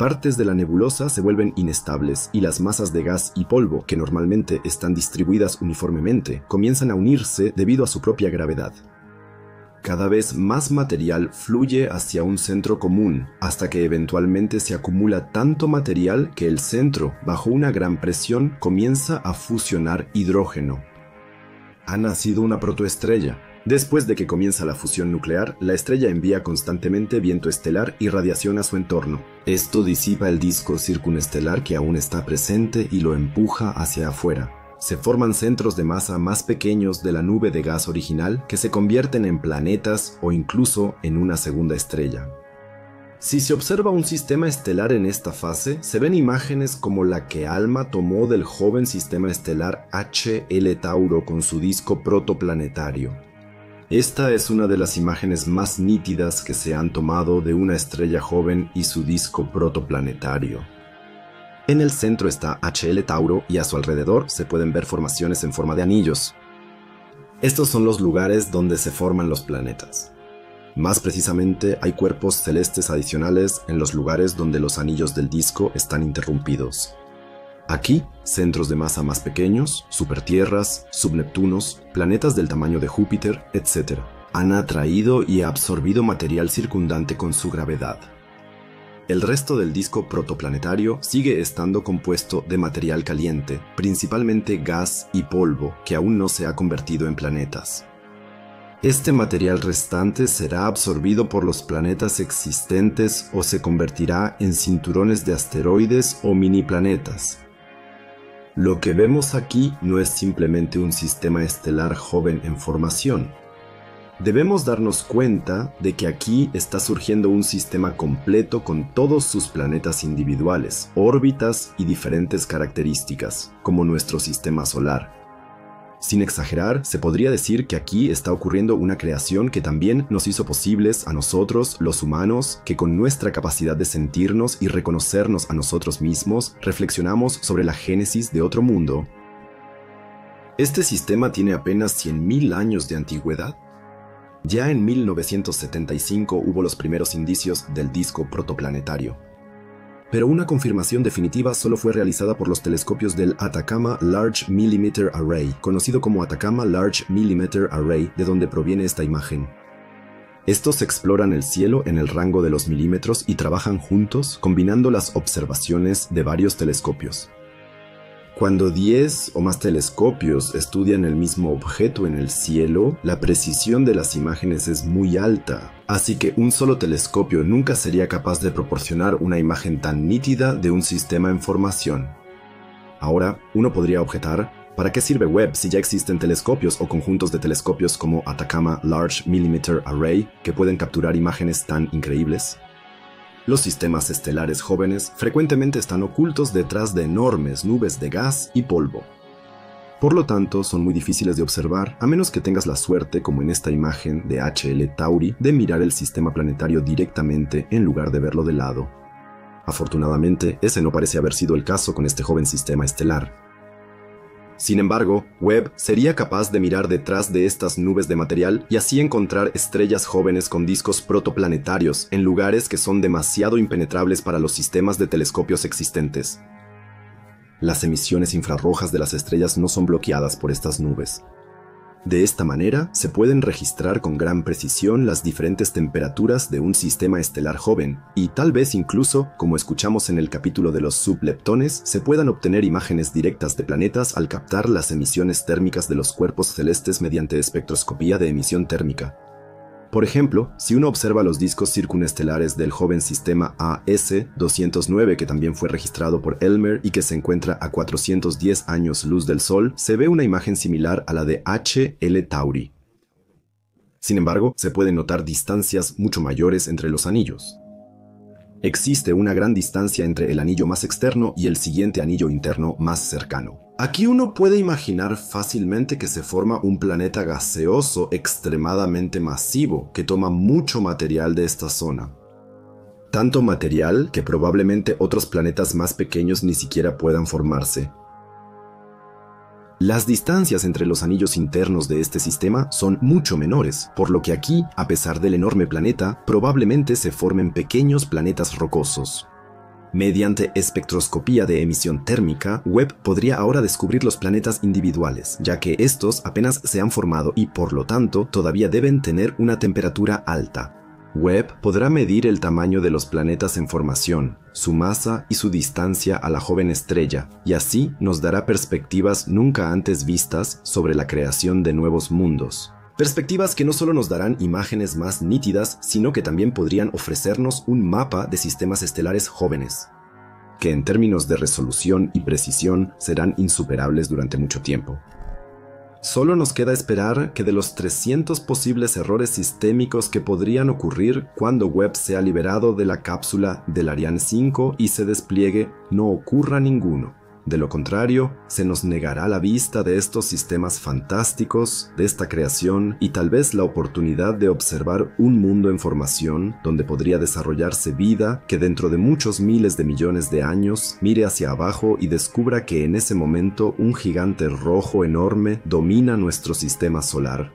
Partes de la nebulosa se vuelven inestables y las masas de gas y polvo, que normalmente están distribuidas uniformemente, comienzan a unirse debido a su propia gravedad. Cada vez más material fluye hacia un centro común, hasta que eventualmente se acumula tanto material que el centro, bajo una gran presión, comienza a fusionar hidrógeno. Ha nacido una protoestrella. Después de que comienza la fusión nuclear, la estrella envía constantemente viento estelar y radiación a su entorno. Esto disipa el disco circunestelar que aún está presente y lo empuja hacia afuera. Se forman centros de masa más pequeños de la nube de gas original que se convierten en planetas o incluso en una segunda estrella. Si se observa un sistema estelar en esta fase, se ven imágenes como la que ALMA tomó del joven sistema estelar HL Tauro con su disco protoplanetario. Esta es una de las imágenes más nítidas que se han tomado de una estrella joven y su disco protoplanetario. En el centro está HL Tauro y a su alrededor se pueden ver formaciones en forma de anillos. Estos son los lugares donde se forman los planetas. Más precisamente, hay cuerpos celestes adicionales en los lugares donde los anillos del disco están interrumpidos. Aquí, centros de masa más pequeños, supertierras, subneptunos, planetas del tamaño de Júpiter, etc. han atraído y absorbido material circundante con su gravedad. El resto del disco protoplanetario sigue estando compuesto de material caliente, principalmente gas y polvo, que aún no se ha convertido en planetas. Este material restante será absorbido por los planetas existentes o se convertirá en cinturones de asteroides o mini-planetas. Lo que vemos aquí no es simplemente un sistema estelar joven en formación. Debemos darnos cuenta de que aquí está surgiendo un sistema completo con todos sus planetas individuales, órbitas y diferentes características, como nuestro sistema solar. Sin exagerar, se podría decir que aquí está ocurriendo una creación que también nos hizo posibles a nosotros, los humanos, que con nuestra capacidad de sentirnos y reconocernos a nosotros mismos, reflexionamos sobre la génesis de otro mundo. Este sistema tiene apenas 100.000 años de antigüedad. Ya en 1975 hubo los primeros indicios del disco protoplanetario. Pero una confirmación definitiva solo fue realizada por los telescopios del Atacama Large Millimeter Array, conocido como Atacama Large Millimeter Array, de donde proviene esta imagen. Estos exploran el cielo en el rango de los milímetros y trabajan juntos, combinando las observaciones de varios telescopios. Cuando 10 o más telescopios estudian el mismo objeto en el cielo, la precisión de las imágenes es muy alta, así que un solo telescopio nunca sería capaz de proporcionar una imagen tan nítida de un sistema en formación. Ahora, uno podría objetar, ¿para qué sirve Webb si ya existen telescopios o conjuntos de telescopios como Atacama Large Millimeter Array que pueden capturar imágenes tan increíbles? Los sistemas estelares jóvenes frecuentemente están ocultos detrás de enormes nubes de gas y polvo. Por lo tanto, son muy difíciles de observar, a menos que tengas la suerte, como en esta imagen de HL Tauri, de mirar el sistema planetario directamente en lugar de verlo de lado. Afortunadamente, ese no parece haber sido el caso con este joven sistema estelar. Sin embargo, Webb sería capaz de mirar detrás de estas nubes de material y así encontrar estrellas jóvenes con discos protoplanetarios en lugares que son demasiado impenetrables para los sistemas de telescopios existentes. Las emisiones infrarrojas de las estrellas no son bloqueadas por estas nubes. De esta manera, se pueden registrar con gran precisión las diferentes temperaturas de un sistema estelar joven, y tal vez incluso, como escuchamos en el capítulo de los subleptones, se puedan obtener imágenes directas de planetas al captar las emisiones térmicas de los cuerpos celestes mediante espectroscopía de emisión térmica. Por ejemplo, si uno observa los discos circunestelares del joven sistema AS-209, que también fue registrado por Elmer y que se encuentra a 410 años luz del Sol, se ve una imagen similar a la de HL Tauri. Sin embargo, se pueden notar distancias mucho mayores entre los anillos. Existe una gran distancia entre el anillo más externo y el siguiente anillo interno más cercano. Aquí uno puede imaginar fácilmente que se forma un planeta gaseoso extremadamente masivo que toma mucho material de esta zona. Tanto material que probablemente otros planetas más pequeños ni siquiera puedan formarse. Las distancias entre los anillos internos de este sistema son mucho menores, por lo que aquí, a pesar del enorme planeta, probablemente se formen pequeños planetas rocosos. Mediante espectroscopía de emisión térmica, Webb podría ahora descubrir los planetas individuales, ya que estos apenas se han formado y por lo tanto todavía deben tener una temperatura alta. Webb podrá medir el tamaño de los planetas en formación, su masa y su distancia a la joven estrella, y así nos dará perspectivas nunca antes vistas sobre la creación de nuevos mundos. Perspectivas que no solo nos darán imágenes más nítidas, sino que también podrían ofrecernos un mapa de sistemas estelares jóvenes, que en términos de resolución y precisión serán insuperables durante mucho tiempo. Solo nos queda esperar que de los 300 posibles errores sistémicos que podrían ocurrir cuando Webb sea liberado de la cápsula del Ariane 5 y se despliegue, no ocurra ninguno. De lo contrario, se nos negará la vista de estos sistemas fantásticos, de esta creación y tal vez la oportunidad de observar un mundo en formación donde podría desarrollarse vida que dentro de muchos miles de millones de años mire hacia abajo y descubra que en ese momento un gigante rojo enorme domina nuestro sistema solar.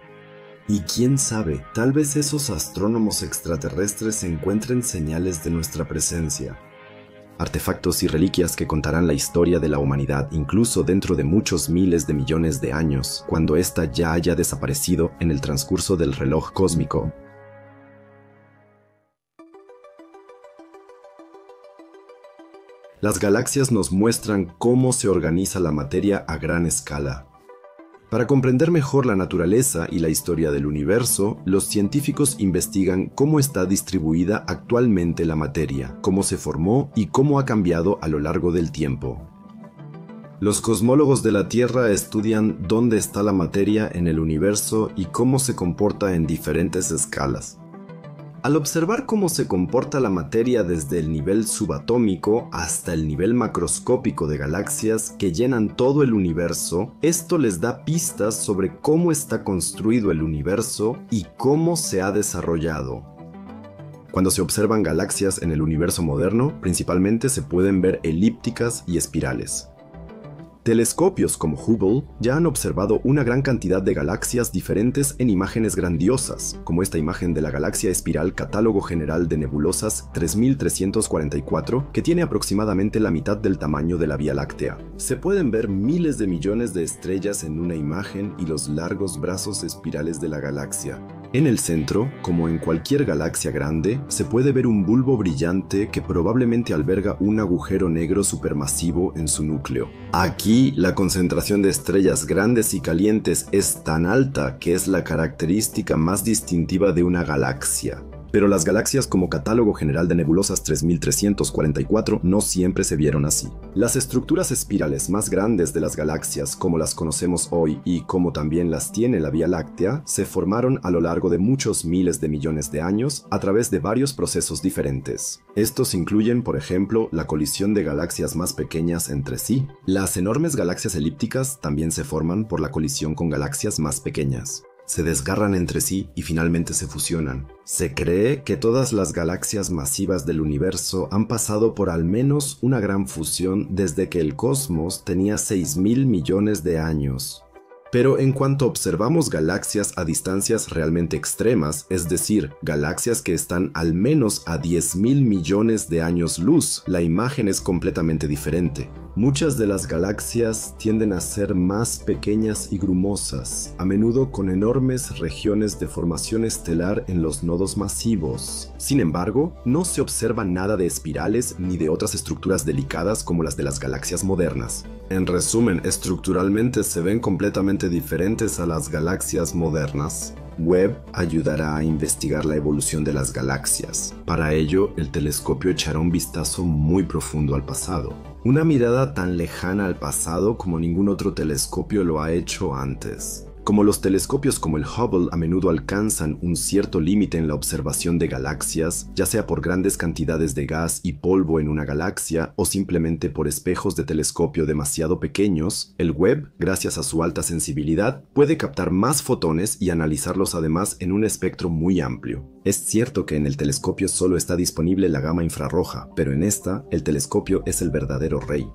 Y quién sabe, tal vez esos astrónomos extraterrestres encuentren señales de nuestra presencia. Artefactos y reliquias que contarán la historia de la humanidad incluso dentro de muchos miles de millones de años, cuando ésta ya haya desaparecido en el transcurso del reloj cósmico. Las galaxias nos muestran cómo se organiza la materia a gran escala. Para comprender mejor la naturaleza y la historia del universo, los científicos investigan cómo está distribuida actualmente la materia, cómo se formó y cómo ha cambiado a lo largo del tiempo. Los cosmólogos de la Tierra estudian dónde está la materia en el universo y cómo se comporta en diferentes escalas. Al observar cómo se comporta la materia desde el nivel subatómico hasta el nivel macroscópico de galaxias que llenan todo el universo, esto les da pistas sobre cómo está construido el universo y cómo se ha desarrollado. Cuando se observan galaxias en el universo moderno, principalmente se pueden ver elípticas y espirales. Telescopios como Hubble ya han observado una gran cantidad de galaxias diferentes en imágenes grandiosas, como esta imagen de la galaxia espiral Catálogo General de Nebulosas 3344, que tiene aproximadamente la mitad del tamaño de la Vía Láctea. Se pueden ver miles de millones de estrellas en una imagen y los largos brazos espirales de la galaxia. En el centro, como en cualquier galaxia grande, se puede ver un bulbo brillante que probablemente alberga un agujero negro supermasivo en su núcleo. Aquí, la concentración de estrellas grandes y calientes es tan alta que es la característica más distintiva de una galaxia. Pero las galaxias como Catálogo General de Nebulosas 3344 no siempre se vieron así. Las estructuras espirales más grandes de las galaxias, como las conocemos hoy y como también las tiene la Vía Láctea, se formaron a lo largo de muchos miles de millones de años a través de varios procesos diferentes. Estos incluyen, por ejemplo, la colisión de galaxias más pequeñas entre sí. Las enormes galaxias elípticas también se forman por la colisión con galaxias más pequeñas. Se desgarran entre sí y finalmente se fusionan. Se cree que todas las galaxias masivas del universo han pasado por al menos una gran fusión desde que el cosmos tenía 6.000 millones de años. Pero en cuanto observamos galaxias a distancias realmente extremas, es decir, galaxias que están al menos a 10.000 millones de años luz, la imagen es completamente diferente. Muchas de las galaxias tienden a ser más pequeñas y grumosas, a menudo con enormes regiones de formación estelar en los nodos masivos. Sin embargo, no se observa nada de espirales ni de otras estructuras delicadas como las de las galaxias modernas. En resumen, estructuralmente se ven completamente diferentes a las galaxias modernas. Webb ayudará a investigar la evolución de las galaxias. Para ello, el telescopio echará un vistazo muy profundo al pasado. Una mirada tan lejana al pasado como ningún otro telescopio lo ha hecho antes. Como los telescopios como el Hubble a menudo alcanzan un cierto límite en la observación de galaxias, ya sea por grandes cantidades de gas y polvo en una galaxia o simplemente por espejos de telescopio demasiado pequeños, el Webb, gracias a su alta sensibilidad, puede captar más fotones y analizarlos además en un espectro muy amplio. Es cierto que en el telescopio solo está disponible la gama infrarroja, pero en esta, el telescopio es el verdadero rey.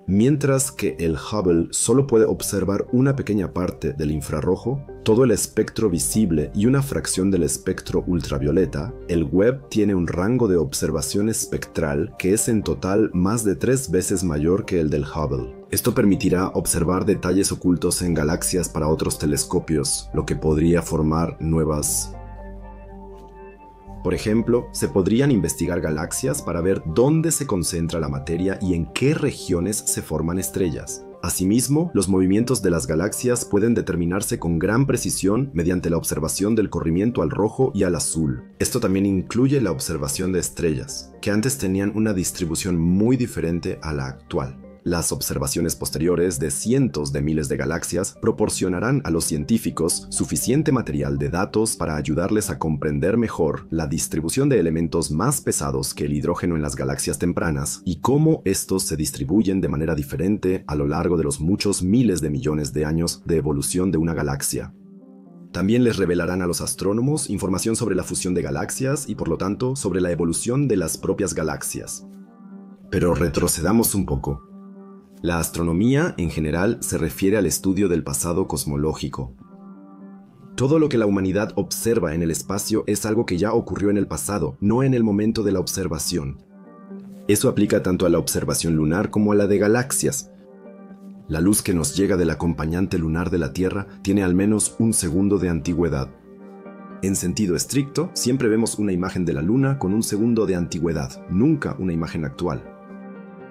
Mientras que el Hubble solo puede observar una pequeña parte del infrarrojo, todo el espectro visible y una fracción del espectro ultravioleta, el Webb tiene un rango de observación espectral que es en total más de 3 veces mayor que el del Hubble. Esto permitirá observar detalles ocultos en galaxias para otros telescopios, lo que podría formar nuevas. Por ejemplo, se podrían investigar galaxias para ver dónde se concentra la materia y en qué regiones se forman estrellas. Asimismo, los movimientos de las galaxias pueden determinarse con gran precisión mediante la observación del corrimiento al rojo y al azul. Esto también incluye la observación de estrellas, que antes tenían una distribución muy diferente a la actual. Las observaciones posteriores de cientos de miles de galaxias proporcionarán a los científicos suficiente material de datos para ayudarles a comprender mejor la distribución de elementos más pesados que el hidrógeno en las galaxias tempranas y cómo estos se distribuyen de manera diferente a lo largo de los muchos miles de millones de años de evolución de una galaxia. También les revelarán a los astrónomos información sobre la fusión de galaxias y por lo tanto sobre la evolución de las propias galaxias. Pero retrocedamos un poco. La astronomía, en general, se refiere al estudio del pasado cosmológico. Todo lo que la humanidad observa en el espacio es algo que ya ocurrió en el pasado, no en el momento de la observación. Eso aplica tanto a la observación lunar como a la de galaxias. La luz que nos llega del acompañante lunar de la Tierra tiene al menos un segundo de antigüedad. En sentido estricto, siempre vemos una imagen de la Luna con un segundo de antigüedad, nunca una imagen actual.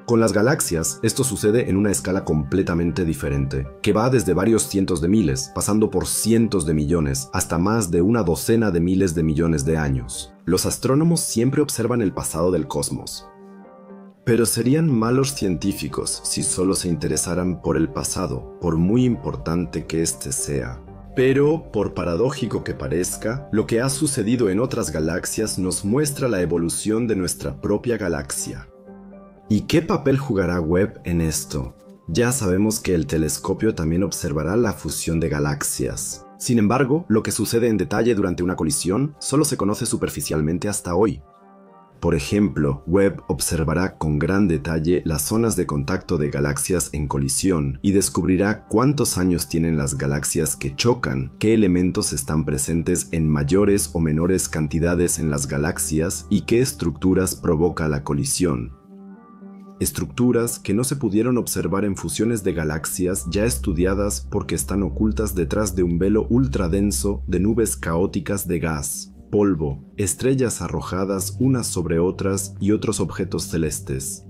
Con las galaxias, esto sucede en una escala completamente diferente, que va desde varios cientos de miles, pasando por cientos de millones, hasta más de una docena de miles de millones de años. Los astrónomos siempre observan el pasado del cosmos. Pero serían malos científicos si solo se interesaran por el pasado, por muy importante que éste sea. Pero, por paradójico que parezca, lo que ha sucedido en otras galaxias nos muestra la evolución de nuestra propia galaxia. ¿Y qué papel jugará Webb en esto? Ya sabemos que el telescopio también observará la fusión de galaxias. Sin embargo, lo que sucede en detalle durante una colisión solo se conoce superficialmente hasta hoy. Por ejemplo, Webb observará con gran detalle las zonas de contacto de galaxias en colisión y descubrirá cuántos años tienen las galaxias que chocan, qué elementos están presentes en mayores o menores cantidades en las galaxias y qué estructuras provoca la colisión. Estructuras que no se pudieron observar en fusiones de galaxias ya estudiadas porque están ocultas detrás de un velo ultradenso de nubes caóticas de gas, polvo, estrellas arrojadas unas sobre otras y otros objetos celestes.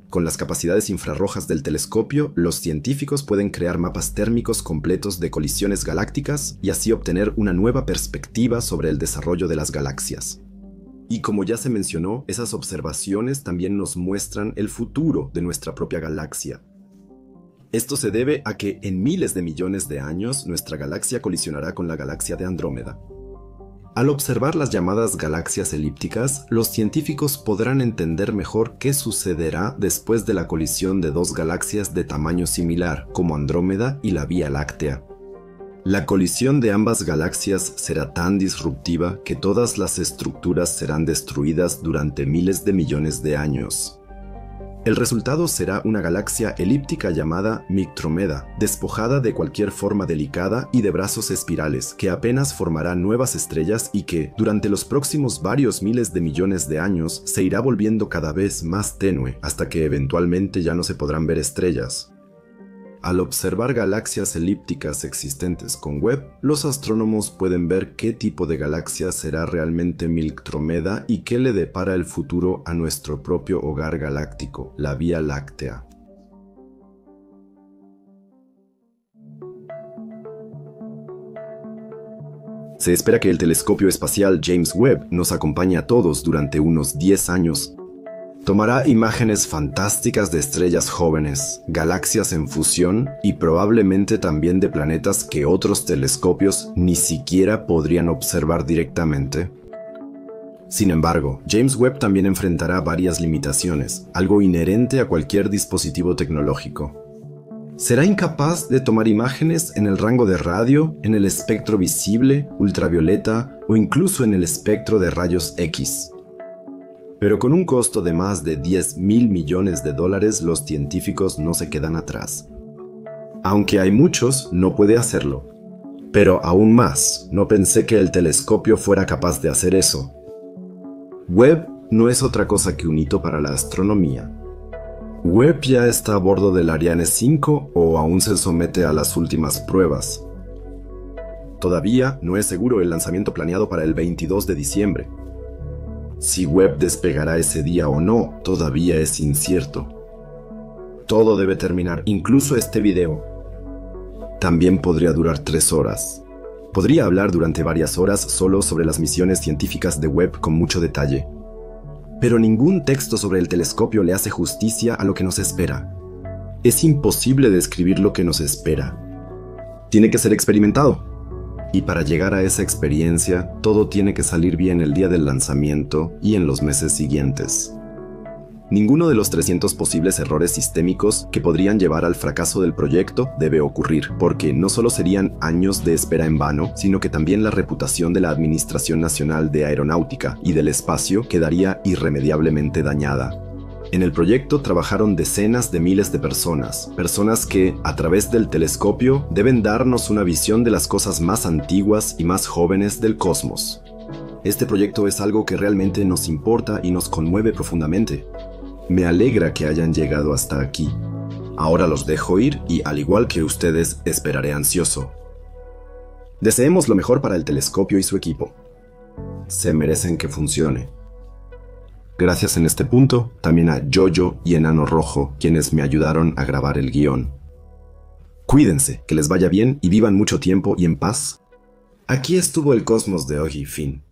Con las capacidades infrarrojas del telescopio, los científicos pueden crear mapas térmicos completos de colisiones galácticas y así obtener una nueva perspectiva sobre el desarrollo de las galaxias. Y como ya se mencionó, esas observaciones también nos muestran el futuro de nuestra propia galaxia. Esto se debe a que en miles de millones de años nuestra galaxia colisionará con la galaxia de Andrómeda. Al observar las llamadas galaxias elípticas, los científicos podrán entender mejor qué sucederá después de la colisión de dos galaxias de tamaño similar, como Andrómeda y la Vía Láctea. La colisión de ambas galaxias será tan disruptiva que todas las estructuras serán destruidas durante miles de millones de años. El resultado será una galaxia elíptica llamada Mictromeda, despojada de cualquier forma delicada y de brazos espirales, que apenas formará nuevas estrellas y que, durante los próximos varios miles de millones de años, se irá volviendo cada vez más tenue, hasta que eventualmente ya no se podrán ver estrellas. Al observar galaxias elípticas existentes con Webb, los astrónomos pueden ver qué tipo de galaxia será realmente Mictromeda y qué le depara el futuro a nuestro propio hogar galáctico, la Vía Láctea. Se espera que el telescopio espacial James Webb nos acompañe a todos durante unos 10 años. Tomará imágenes fantásticas de estrellas jóvenes, galaxias en fusión y probablemente también de planetas que otros telescopios ni siquiera podrían observar directamente. Sin embargo, James Webb también enfrentará varias limitaciones, algo inherente a cualquier dispositivo tecnológico. Será incapaz de tomar imágenes en el rango de radio, en el espectro visible, ultravioleta o incluso en el espectro de rayos X. Pero con un costo de más de 10.000 millones de dólares, los científicos no se quedan atrás. Aunque hay muchos, no puede hacerlo. Pero aún más, no pensé que el telescopio fuera capaz de hacer eso. Webb no es otra cosa que un hito para la astronomía. Webb ya está a bordo del Ariane 5 o aún se somete a las últimas pruebas. Todavía no es seguro el lanzamiento planeado para el 22 de diciembre. Si Webb despegará ese día o no, todavía es incierto. Todo debe terminar, incluso este video. También podría durar 3 horas. Podría hablar durante varias horas solo sobre las misiones científicas de Webb con mucho detalle. Pero ningún texto sobre el telescopio le hace justicia a lo que nos espera. Es imposible describir lo que nos espera. Tiene que ser experimentado. Y para llegar a esa experiencia, todo tiene que salir bien el día del lanzamiento y en los meses siguientes. Ninguno de los 300 posibles errores sistémicos que podrían llevar al fracaso del proyecto debe ocurrir, porque no solo serían años de espera en vano, sino que también la reputación de la Administración Nacional de Aeronáutica y del Espacio quedaría irremediablemente dañada. En el proyecto trabajaron decenas de miles de personas que, a través del telescopio, deben darnos una visión de las cosas más antiguas y más jóvenes del cosmos. Este proyecto es algo que realmente nos importa y nos conmueve profundamente. Me alegra que hayan llegado hasta aquí. Ahora los dejo ir y, al igual que ustedes, esperaré ansioso. Deseemos lo mejor para el telescopio y su equipo. Se merecen que funcione. Gracias en este punto también a Yoyo y Enano Rojo, quienes me ayudaron a grabar el guión. Cuídense, que les vaya bien y vivan mucho tiempo y en paz. Aquí estuvo el Cosmos de hoy, fin.